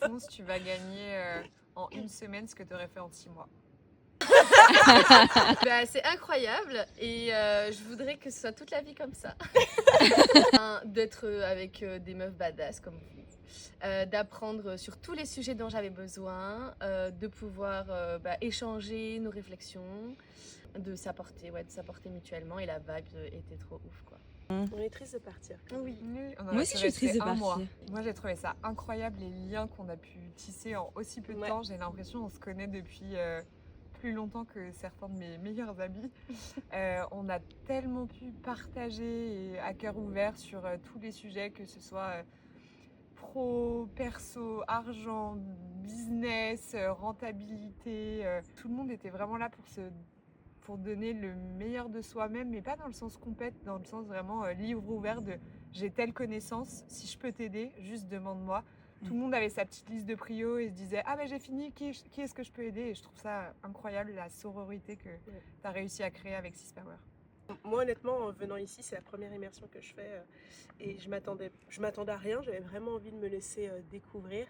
fonce, tu vas gagner en une semaine ce que tu aurais fait en 6 mois. Bah, c'est incroyable et je voudrais que ce soit toute la vie comme ça. D'être avec des meufs badass comme vous, d'apprendre sur tous les sujets dont j'avais besoin, de pouvoir échanger nos réflexions, de s'apporter mutuellement et la vibe était trop ouf quoi. On est triste de partir. Oui. Moi aussi, je suis triste de partir. Moi, j'ai trouvé ça incroyable, les liens qu'on a pu tisser en aussi peu de temps. J'ai l'impression qu'on se connaît depuis plus longtemps que certains de mes meilleurs amis. On a tellement pu partager et à cœur ouvert sur tous les sujets, que ce soit pro, perso, argent, business, rentabilité. Tout le monde était vraiment là pour donner le meilleur de soi-même, mais pas dans le sens compète, dans le sens vraiment livre ouvert de j'ai telle connaissance, si je peux t'aider, juste demande-moi. Tout le monde avait sa petite liste de prio et se disait ah ben j'ai fini, qui est-ce que je peux aider? Et je trouve ça incroyable, la sororité que tu as réussi à créer avec Sispower. Moi honnêtement, en venant ici, c'est la première immersion que je fais et je m'attendais à rien, j'avais vraiment envie de me laisser découvrir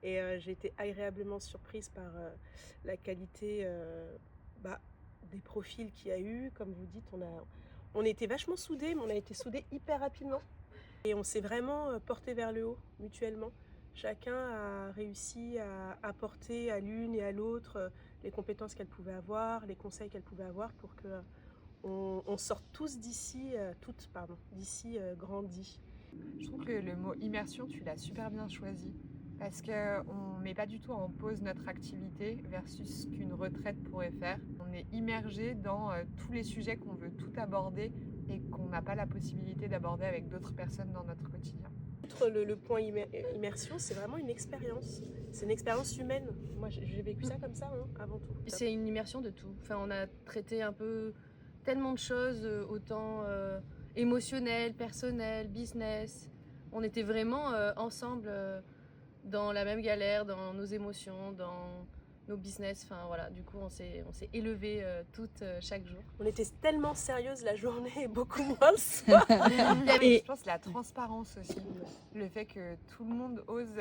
et j'ai été agréablement surprise par la qualité des profils qu'il y a eu. Comme vous dites, on était vachement soudés, mais on a été soudés hyper rapidement. Et on s'est vraiment porté vers le haut, mutuellement. Chacun a réussi à apporter à l'une et à l'autre les compétences qu'elle pouvait avoir, les conseils qu'elle pouvait avoir pour qu'on sorte tous d'ici, grandis. Je trouve que le mot immersion, tu l'as super bien choisi. Parce qu'on ne met pas du tout en pause notre activité versus ce qu'une retraite pourrait faire. On est immergé dans tous les sujets qu'on veut tout aborder et qu'on n'a pas la possibilité d'aborder avec d'autres personnes dans notre quotidien. Le point immersion, c'est vraiment une expérience. C'est une expérience humaine. Moi, j'ai vécu ça comme ça, avant tout. C'est une immersion de tout. Enfin, on a traité un peu tellement de choses, autant émotionnelles, personnelles, business. On était vraiment ensemble dans la même galère, dans nos émotions, dans nos business. Enfin voilà, du coup on s'est élevés toutes chaque jour. On était tellement sérieuses la journée et beaucoup moins le soir. Je pense la transparence aussi, le fait que tout le monde ose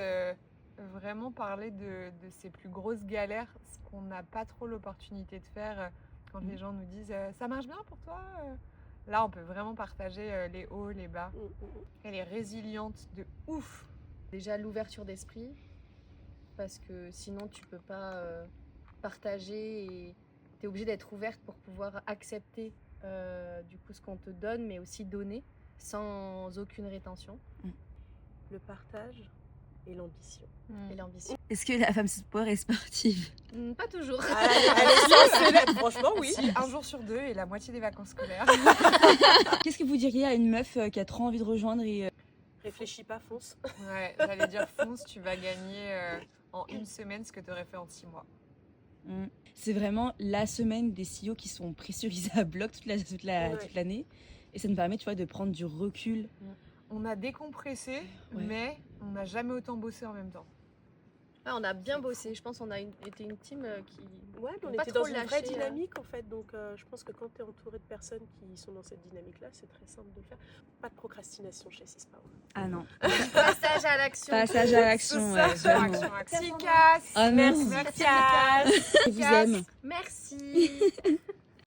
vraiment parler de ses plus grosses galères, ce qu'on n'a pas trop l'opportunité de faire quand les gens nous disent ça marche bien pour toi. Là on peut vraiment partager les hauts, les bas. Elle est résiliente de ouf. Déjà l'ouverture d'esprit, parce que sinon tu peux pas partager et tu es obligé d'être ouverte pour pouvoir accepter du coup ce qu'on te donne, mais aussi donner sans aucune rétention. Le partage et l'ambition. Est-ce que la femme Sispower est sportive? Pas toujours. Elle est franchement oui. Si, un jour sur 2 et la moitié des vacances scolaires. Qu'est-ce que vous diriez à une meuf qui a trop envie de rejoindre et réfléchis pas, fonce. Ouais, j'allais dire fonce, tu vas gagner en une semaine ce que tu aurais fait en 6 mois. C'est vraiment la semaine des CEO qui sont pressurisés à bloc toute l'année. Et ça nous permet, tu vois, de prendre du recul. On a décompressé, mais on n'a jamais autant bossé en même temps. Ah, on a bien bossé, je pense qu'on a été une team qui... Ouais, mais on était dans une vraie dynamique en fait, donc je pense que quand tu es entouré de personnes qui sont dans cette dynamique-là, c'est très simple de le faire. Pas de procrastination chez Sispower. Ah non. Passage à l'action. Passage à l'action, ouais, vraiment. Action. Oh, merci, Cass. Je vous aime. Merci.